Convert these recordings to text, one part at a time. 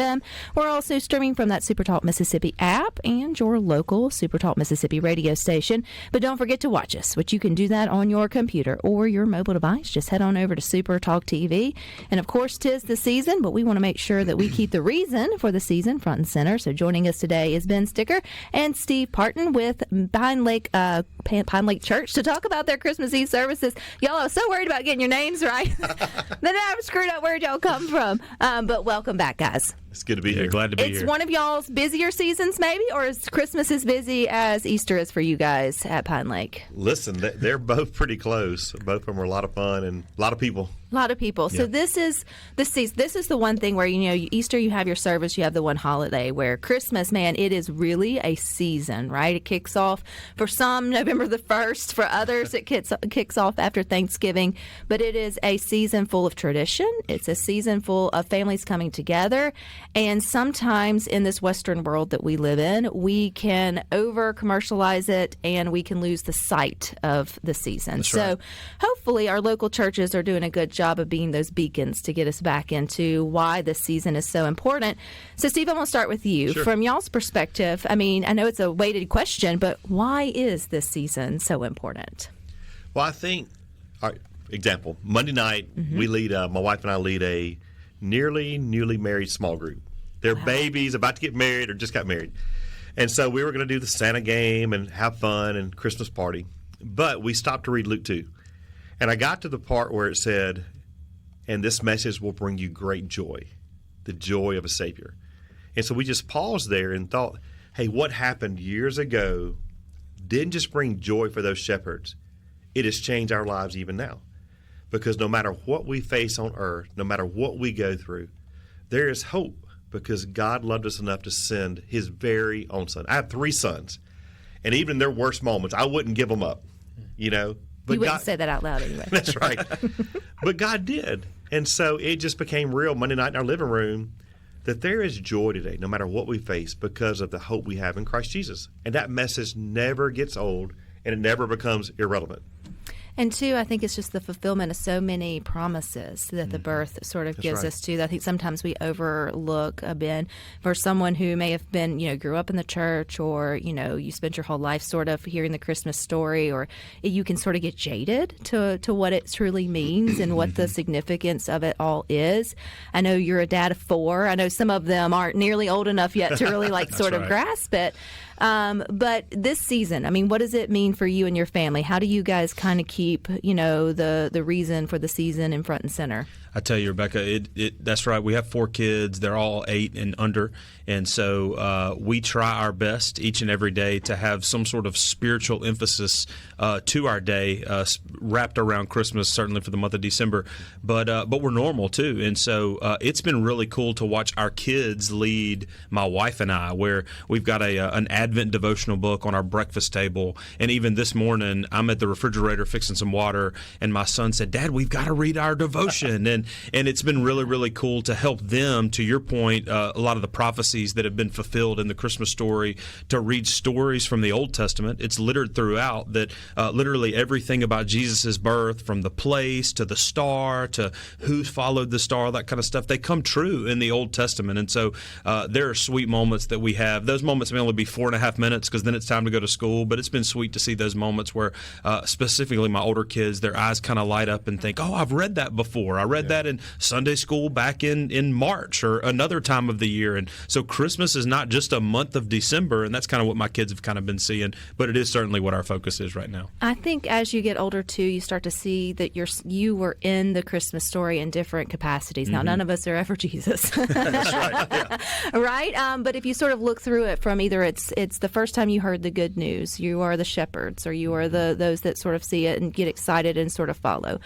FM. We're also streaming from that SuperTalk Mississippi app and your local SuperTalk Mississippi radio station. But don't forget to watch us, which you can do that on your computer or your mobile device. Just head on over to SuperTalk TV. And of course, 'tis the season, but we want to make sure that we keep the reason for the season front and center. So joining us today is Ben Sticker and Steve Parten with PineLake Church to talk about their Christmas Eve services. Y'all are so worried about getting your names right. Then I've screwed up where y'all come from. But welcome back, guys. It's good to be here. Glad to be here. It's one of y'all's busier seasons, maybe, or is Christmas as busy as Easter is for you guys at PineLake? Listen, they're both pretty close. Both of them are a lot of fun and a lot of people. A lot of people. So this is the one thing where, Easter you have your service, you have the one holiday, where Christmas, man, it is really a season, right? It kicks off for some November the 1st. For others, it kicks off after Thanksgiving. But it is a season full of tradition. It's a season full of families coming together. And sometimes in this Western world that we live in, we can over-commercialize it and we can lose the sight of the season. That's so right. Hopefully our local churches are doing a good job of being those beacons to get us back into why this season is so important. So, Steve, I'm going to start with you. Sure. From y'all's perspective, I mean, I know it's a weighted question, but why is this season so important? Well, I think, all right, example, Monday night, we lead, my wife and I lead a newly married small group. They're babies about to get married or just got married. And so we were going to do the Santa game and have fun and Christmas party. But we stopped to read Luke 2. And I got to the part where it said, and this message will bring you great joy, the joy of a Savior. And so we just paused there and thought, hey, what happened years ago didn't just bring joy for those shepherds. It has changed our lives even now. Because no matter what we face on earth, no matter what we go through, there is hope because God loved us enough to send his very own son. I have 3 sons, and even in their worst moments, I wouldn't give them up, But you wouldn't say that out loud anyway. That's right. But God did. And so it just became real Monday night in our living room that there is joy today, no matter what we face, because of the hope we have in Christ Jesus. And that message never gets old, and it never becomes irrelevant. And two, I think it's just the fulfillment of so many promises that the birth sort of gives us to. I think sometimes we overlook a bit for someone who may have been, grew up in the church or, you spent your whole life sort of hearing the Christmas story, or you can sort of get jaded to what it truly means and what the significance of it all is. I know you're a dad of 4. I know some of them aren't nearly old enough yet to really sort of grasp it. But this season, I mean, what does it mean for you and your family? How do you guys kind of keep, the reason for the season in front and center? I tell you, Rebecca, that's right. We have 4 kids. They're all 8 and under. And so we try our best each and every day to have some sort of spiritual emphasis to our day, wrapped around Christmas, certainly for the month of December. But we're normal, too. And so it's been really cool to watch our kids lead my wife and I, where we've got an Advent devotional book on our breakfast table. And even this morning, I'm at the refrigerator fixing some water, and my son said, Dad, we've got to read our devotion. And it's been really, really cool to help them, to your point, a lot of the prophecies that have been fulfilled in the Christmas story, to read stories from the Old Testament. It's littered throughout that literally everything about Jesus' birth, from the place to the star to who followed the star, that kind of stuff, they come true in the Old Testament. And so there are sweet moments that we have. Those moments may only be 4.5 minutes because then it's time to go to school, but it's been sweet to see those moments where specifically my older kids, their eyes kind of light up and think, oh, I've read that before. I read that in Sunday school back in March or another time of the year. And so Christmas is not just a month of December, and that's kind of what my kids have kind of been seeing, but it is certainly what our focus is right now. I think as you get older, too, you start to see that you were in the Christmas story in different capacities. Now, none of us are ever Jesus. That's right. Yeah. Right? But if you sort of look through it from either it's the first time you heard the good news, you are the shepherds, or you are those that sort of see it and get excited and sort of follow.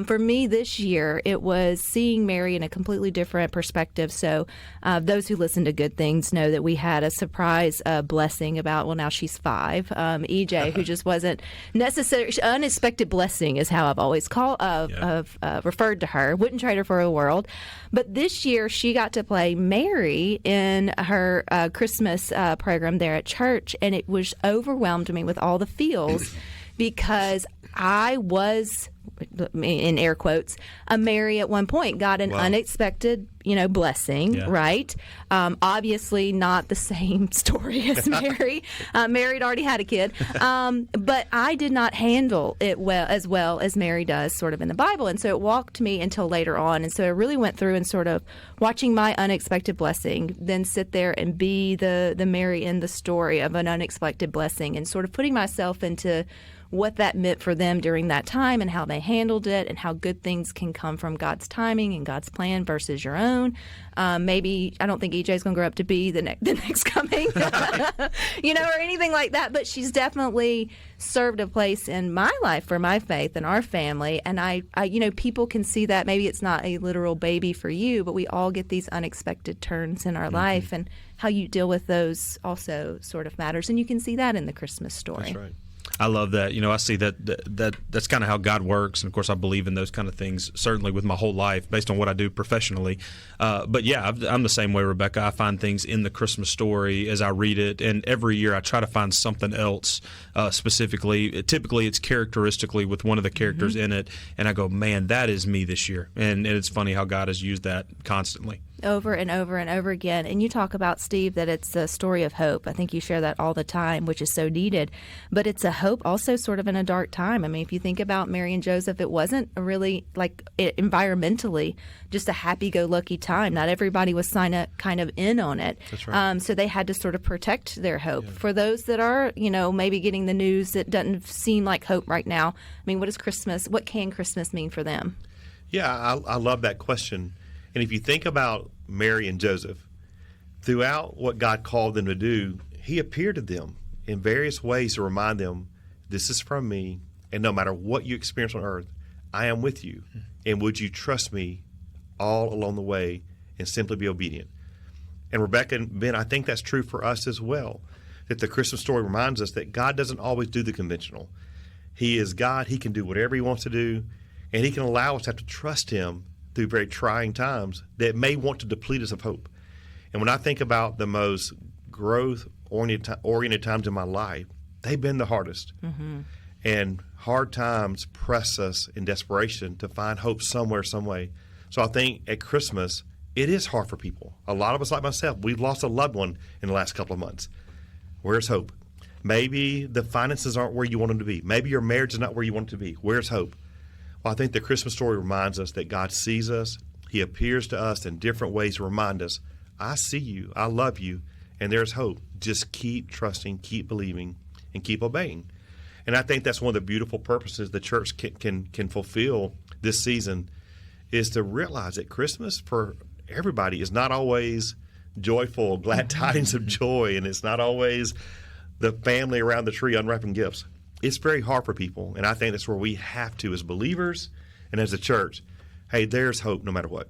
For me this year, it was seeing Mary in a completely different perspective. So those who listen to Good Things know that we had a surprise blessing about, well, now she's 5. EJ, who just wasn't necessary, unexpected blessing is how I've always referred to her. Wouldn't trade her for the world. But this year she got to play Mary in her Christmas program there at church, and it was overwhelmed me with all the feels because I was, in air quotes, a Mary at one point, got an unexpected, blessing, right? Obviously not the same story as Mary. Mary had already had a kid. But I did not handle it well as Mary does sort of in the Bible. And so it walked me until later on. And so I really went through and sort of watching my unexpected blessing, then sit there and be the Mary in the story of an unexpected blessing, and sort of putting myself into what that meant for them during that time and how they handled it, and how good things can come from God's timing and God's plan versus your own. Maybe I don't think EJ's going to grow up to be the next coming, or anything like that. But she's definitely served a place in my life for my faith and our family. And I people can see that. Maybe it's not a literal baby for you, but we all get these unexpected turns in our life, and how you deal with those also sort of matters. And you can see that in the Christmas story. That's right. I love that. I see that's kind of how God works, and of course I believe in those kind of things certainly with my whole life based on what I do professionally. But yeah, I'm the same way, Rebecca. I find things in the Christmas story as I read it, and every year I try to find something else specifically. Typically, it's characteristically with one of the characters in it, and I go, man, that is me this year. And it's funny how God has used that constantly. Over and over and over again. And you talk about, Steve, that it's a story of hope. I think you share that all the time, which is so needed. But it's a hope also sort of in a dark time. I mean, if you think about Mary and Joseph, it wasn't really environmentally just a happy-go-lucky time. Not everybody was kind of in on it. That's right. So they had to sort of protect their hope. Yeah. For those that are, maybe getting the news that doesn't seem like hope right now, I mean, what can Christmas mean for them? Yeah, I love that question. And if you think about Mary and Joseph, throughout what God called them to do, he appeared to them in various ways to remind them, this is from me, and no matter what you experience on earth, I am with you. And would you trust me all along the way and simply be obedient? And Rebecca and Ben, I think that's true for us as well, that the Christmas story reminds us that God doesn't always do the conventional. He is God. He can do whatever he wants to do, and he can allow us to have to trust him through very trying times that may want to deplete us of hope. And when I think about the most growth-oriented times in my life, they've been the hardest. Mm-hmm. And hard times press us in desperation to find hope somewhere, some way. So I think at Christmas, it is hard for people. A lot of us, like myself, we've lost a loved one in the last couple of months. Where's hope? Maybe the finances aren't where you want them to be. Maybe your marriage is not where you want it to be. Where's hope? Well, I think the Christmas story reminds us that God sees us. He appears to us in different ways to remind us, I see you, I love you, and there's hope. Just keep trusting, keep believing, and keep obeying. And I think that's one of the beautiful purposes the church can fulfill this season, is to realize that Christmas for everybody is not always joyful, glad tidings of joy, and it's not always the family around the tree unwrapping gifts. It's very hard for people, and I think that's where we have to, as believers and as a church, hey, there's hope no matter what.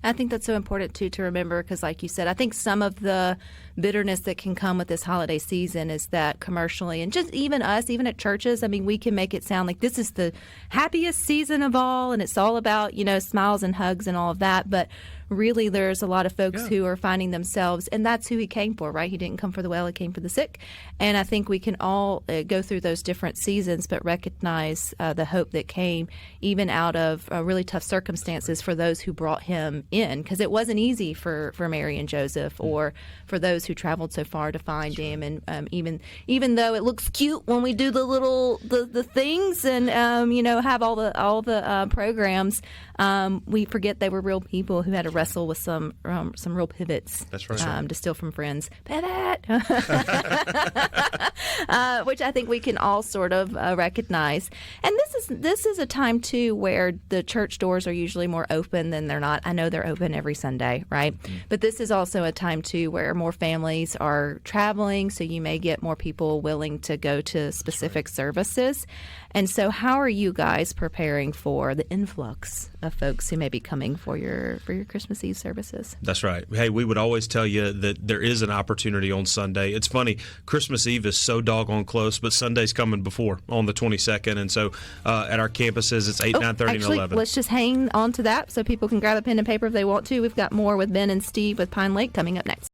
I think that's so important, too, to remember, because like you said, I think some of the bitterness that can come with this holiday season is that commercially, and just even us, even at churches, I mean, we can make it sound like this is the happiest season of all, and it's all about, smiles and hugs and all of that, but really there's a lot of folks who are finding themselves, and that's who he came for, right? He didn't come for the well, he came for the sick. And I think we can all go through those different seasons, but recognize the hope that came even out of really tough circumstances for those who brought him in, because it wasn't easy for Mary and Joseph, or for those who traveled so far to find him. And even though it looks cute when we do the little the things and have all the programs, we forget they were real people who had to wrestle with some real pivots. That's right. To steal from Friends. Pivot! Which I think we can all sort of recognize. And this is a time, too, where the church doors are usually more open than they're not. I know they're open every Sunday, right? Mm-hmm. But this is also a time, too, where more families are traveling, so you may get more people willing to go to specific services. And so how are you guys preparing for the influx of folks who may be coming for your Christmas Christmas Eve services. That's right. Hey, we would always tell you that there is an opportunity on Sunday. It's funny, Christmas Eve is so doggone close, but Sunday's coming before on the 22nd. And so at our campuses, it's 8, 9:30, and 11. Let's just hang on to that so people can grab a pen and paper if they want to. We've got more with Ben and Steve with PineLake coming up next.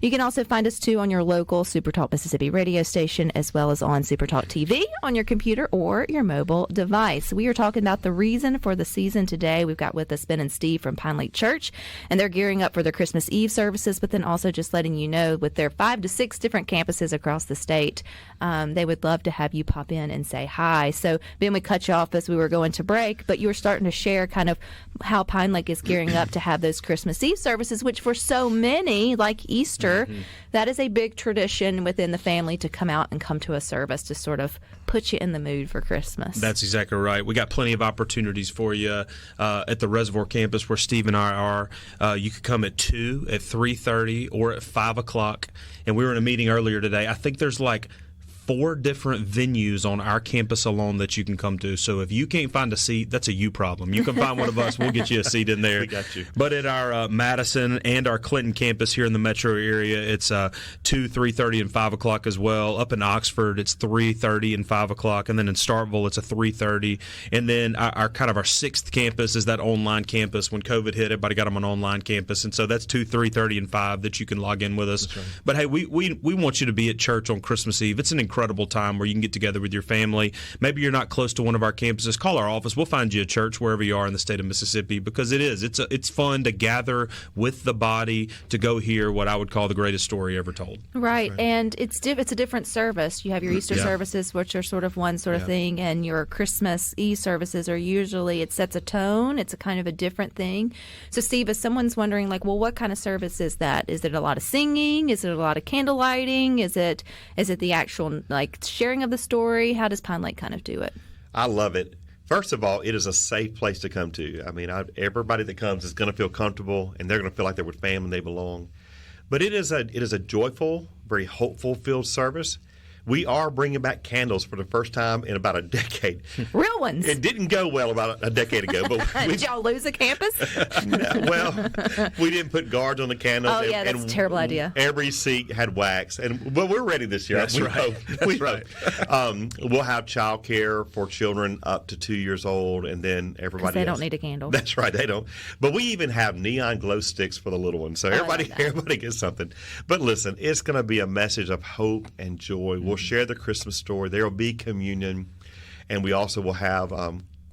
You can also find us, too, on your local SuperTalk Mississippi radio station, as well as on SuperTalk TV on your computer or your mobile device. We are talking about the reason for the season today. We've got with us Ben and Steve from PineLake Church, and they're gearing up for their Christmas Eve services, but then also just letting you know with their 5 to 6 different campuses across the state, they would love to have you pop in and say hi. So, Ben, we cut you off as we were going to break, but you were starting to share kind of how PineLake is gearing up to have those Christmas Eve services, which for so many, like Easter, that is a big tradition within the family to come out and come to a service to sort of put you in the mood for Christmas. That's exactly right. We got plenty of opportunities for you at the Reservoir Campus where Steve and I are. You could come at 2, at 3:30, or at 5 o'clock. And we were in a meeting earlier today. I think there's like 4 different venues on our campus alone that you can come to. So if you can't find a seat, that's a you problem. You can find one of us. We'll get you a seat in there. We got you. But at our Madison and our Clinton campus here in the metro area, it's 2, 3:30, and 5 o'clock as well. Up in Oxford, it's 3:30 and 5 o'clock. And then in Starkville, it's a 3:30. And then our 6th campus is that online campus. When COVID hit, everybody got them on online campus. And so that's 2, 3:30, and 5 that you can log in with us. Right. But hey, we want you to be at church on Christmas Eve. It's an incredible time where you can get together with your family. Maybe you're not close to one of our campuses. Call our office. We'll find you a church wherever you are in the state of Mississippi, because it's fun to gather with the body to go hear what I would call the greatest story ever told. Right. And it's a different service. You have your Easter services, which are sort of one sort of thing, and your Christmas Eve services are usually, it sets a tone. It's a kind of a different thing. So, Steve, if someone's wondering, like, well, what kind of service is that? Is it a lot of singing? Is it a lot of candle lighting? Is it the actual, like, sharing of the story? How does PineLake kind of do it? I love it. First of all, it is a safe place to come to. I mean, everybody that comes is going to feel comfortable, and they're going to feel like they're with family and they belong. But it is a joyful, very hopeful-filled service. We are bringing back candles for the first time in about a decade. Real ones. It didn't go well about a decade ago. But did y'all lose a campus? Well, we didn't put guards on the candles. Oh, yeah, that's a terrible idea. Every seat had wax. But we're ready this year. That's right. That's right. We'll have child care for children up to 2 years old, and then everybody they don't need a candle. That's right, they don't. But we even have neon glow sticks for the little ones. So everybody gets something. But listen, it's going to be a message of hope and joy. We'll share the Christmas story. There will be communion, and we also will have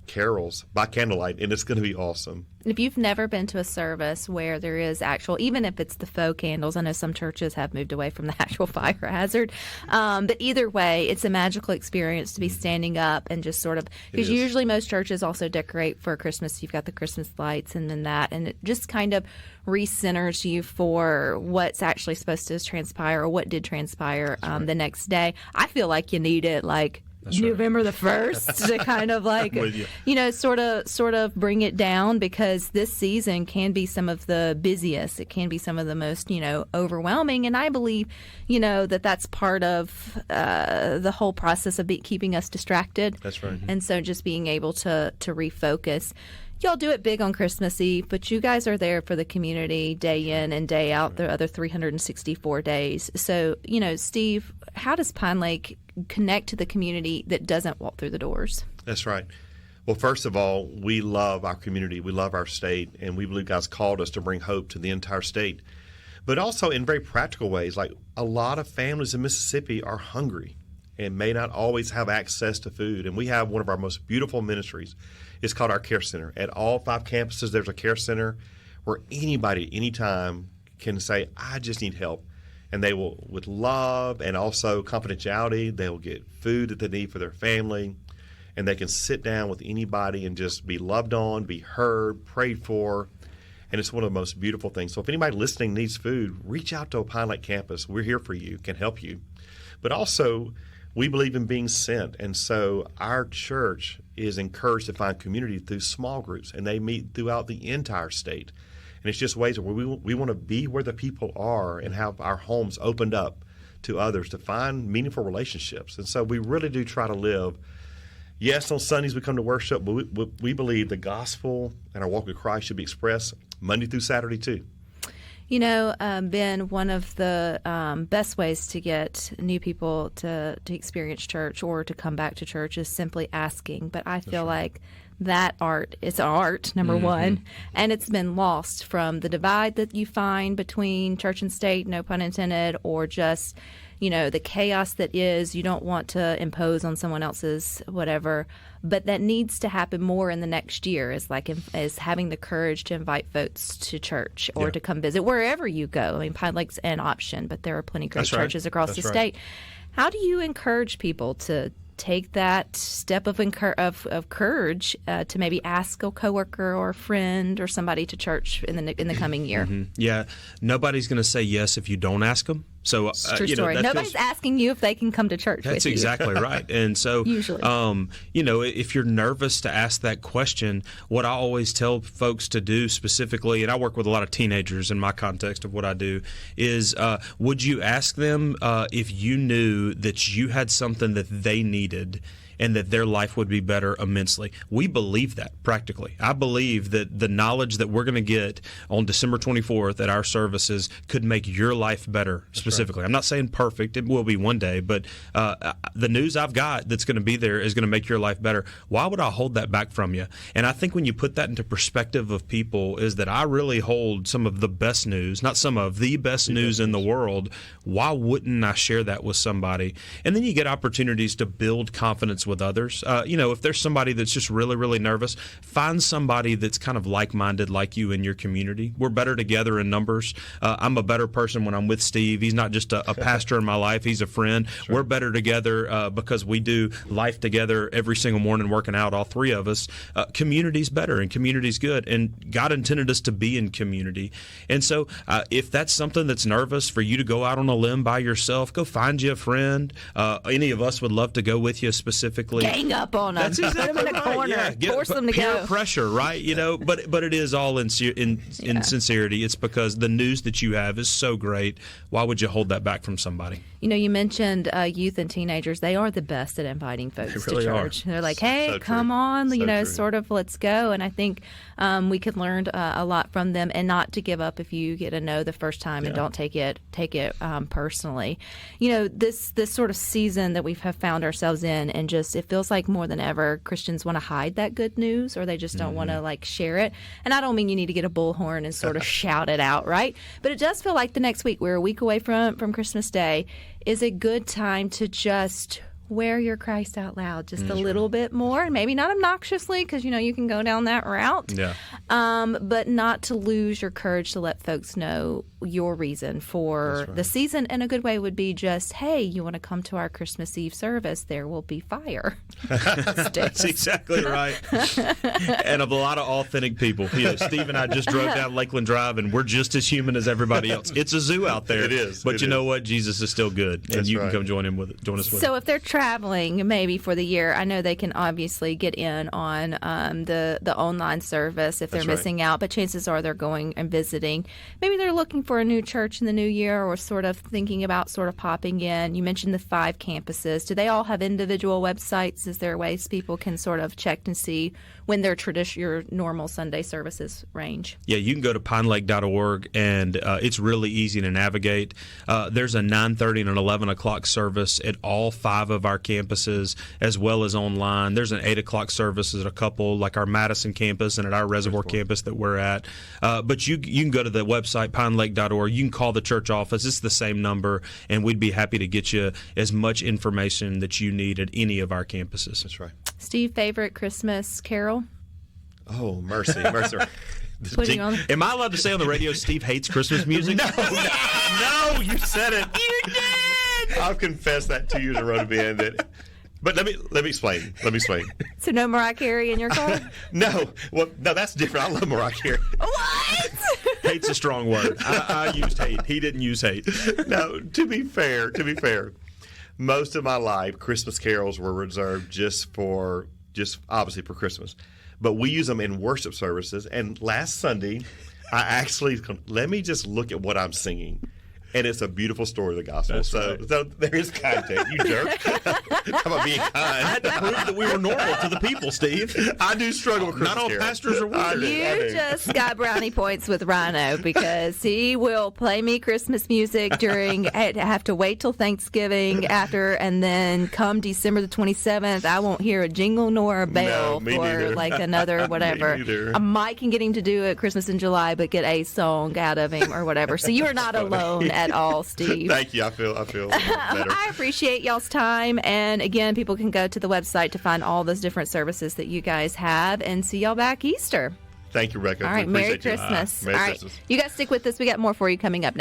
carols by candlelight, and it's going to be awesome. If you've never been to a service where there is actual, even if it's the faux candles, I know some churches have moved away from the actual fire hazard, but either way, it's a magical experience to be standing up and just sort of, because usually most churches also decorate for Christmas. You've got the Christmas lights and then that, and it just kind of recenters you for what's actually supposed to transpire or what did transpire the next day. I feel like you need it like November the 1st to kind of like, sort of bring it down, because this season can be some of the busiest. It can be some of the most, overwhelming. And I believe, that's part of the whole process of keeping us distracted. That's right. And so just being able to refocus. Y'all do it big on Christmas Eve, but you guys are there for the community day in and day out, the other 364 days. So, Steve, how does PineLake connect to the community that doesn't walk through the doors? That's right. Well, first of all, we love our community. We love our state, and we believe God's called us to bring hope to the entire state. But also in very practical ways, like a lot of families in Mississippi are hungry and may not always have access to food. And we have one of our most beautiful ministries. It's called our Care Center. At all 5 campuses, there's a care center where anybody, anytime, can say, I just need help. And they will, with love and also confidentiality, they will get food that they need for their family. And they can sit down with anybody and just be loved on, be heard, prayed for. And it's one of the most beautiful things. So if anybody listening needs food, reach out to a PineLake campus. We're here for you, can help you. But also, we believe in being sent, and so our church is encouraged to find community through small groups, and they meet throughout the entire state. And it's just ways where we want to be where the people are and have our homes opened up to others to find meaningful relationships. And so we really do try to live, Yes, on Sundays we come to worship, but we believe the gospel and our walk with Christ should be expressed Monday through Saturday too. You know, Ben, one of the best ways to get new people to experience church or to come back to church is simply asking. But I feel like that it's art, number one, and it's been lost from the divide that you find between church and state, no pun intended, or just, the chaos that is. You don't want to impose on someone else's whatever, but that needs to happen more in the next year is having the courage to invite folks to church or to come visit wherever you go. I mean, PineLake's an option, but there are plenty of great churches across the state. How do you encourage people to take that step of courage to maybe ask a coworker or a friend or somebody to church in the coming year? Yeah, nobody's going to say yes if you don't ask them. So true story. Nobody's asking you if they can come to church. That's with exactly right. And so, usually, if you're nervous to ask that question, what I always tell folks to do specifically, and I work with a lot of teenagers in my context of what I do, is would you ask them if you knew that you had something that they needed and that their life would be better immensely? We believe that practically. I believe that the knowledge that we're going to get on December 24th at our services could make your life better specifically. Right. I'm not saying perfect. It will be one day. But the news I've got that's going to be there is going to make your life better. Why would I hold that back from you? And I think when you put that into perspective of people is that I really hold some of the best news, not some of the best news in the world. Why wouldn't I share that with somebody? And then you get opportunities to build confidence with others. If there's somebody that's just really, really nervous, find somebody that's kind of like-minded like you in your community. We're better together in numbers. I'm a better person when I'm with Steve. He's not just a pastor in my life. He's a friend. Sure. We're better together because we do life together every single morning working out, all three of us. Community's better and community's good. And God intended us to be in community. And so if that's something that's nervous for you to go out on a limb by yourself, go find you a friend. Any of us would love to go with you specifically. Gang up on them. That's exactly Put them in a corner. Yeah. Force them to peer go. Pressure, right? But it is all in sincerity. It's because the news that you have is so great. Why would you hold that back from somebody? You mentioned youth and teenagers. They are the best at inviting folks really to church. Are. They're like, hey, so come on, true. Sort of, let's go. And I think we could learn a lot from them, and not to give up if you get a no the first time and don't take it personally. This sort of season that we have found ourselves in, and just it feels like more than ever Christians want to hide that good news, or they just don't want to share it. And I don't mean you need to get a bullhorn and sort of shout it out, right? But it does feel like the next week, we're a week away from Christmas Day, is a good time to just wear your Christ out loud just a little bit more, and maybe not obnoxiously, because you can go down that route. Yeah. But not to lose your courage to let folks know your reason for the season. And a good way would be just, hey, you want to come to our Christmas Eve service? There will be fire. That's exactly right. And a lot of authentic people. Steve and I just drove down Lakeland Drive, and we're just as human as everybody else. It's a zoo out there. It is. But know what? Jesus is still good, and you can come join us with it. So if they're traveling maybe for the year, I know they can obviously get in on the online service if they're missing out, but chances are they're going and visiting. Maybe they're looking for a new church in the new year, or sort of thinking about sort of popping in. You mentioned the 5 campuses. Do they all have individual websites? Is there ways people can sort of check and see when their your normal Sunday services range? Yeah, you can go to PineLake.org, and it's really easy to navigate. There's a 9:30 and an 11 o'clock service at all 5 of our campuses, as well as online. There's an 8 o'clock service at a couple, like our Madison campus and at our Reservoir campus that we're at. But you can go to the website, PineLake.org. You can call the church office. It's the same number, and we'd be happy to get you as much information that you need at any of our campuses. That's right. Steve, favorite Christmas carol? Oh, mercy. Am I allowed to say on the radio Steve hates Christmas music? No, you said it. You did. I'll confess that 2 years in a row to be in it. But let me explain. So no Mariah Carey in your car? No, that's different. I love Mariah Carey. What? Hate's a strong word. I used hate. He didn't use hate. No, to be fair, most of my life, Christmas carols were reserved just obviously for Christmas. But we use them in worship services. And last Sunday, let me just look at what I'm singing. And it's a beautiful story of the gospel. That's So there is content. You jerk. How about being kind? I had to prove that we were normal to the people, Steve. I do struggle with Christmas Not all carols. pastors are weird. You just got brownie points with Rhino because he will play me Christmas music during. I have to wait till Thanksgiving after, and then come December the 27th, I won't hear a jingle nor a bell me for neither. like another whatever. Me neither. I might can get him to do it Christmas in July, but get a song out of him or whatever. So you are not alone at all, Steve. Thank you. I feel better. I appreciate y'all's time. And again, people can go to the website to find all those different services that you guys have and see y'all back Easter. Thank you, Rebecca. All right. We Merry appreciate you. Christmas. Merry All right. Christmas. You guys stick with us. We got more for you coming up next.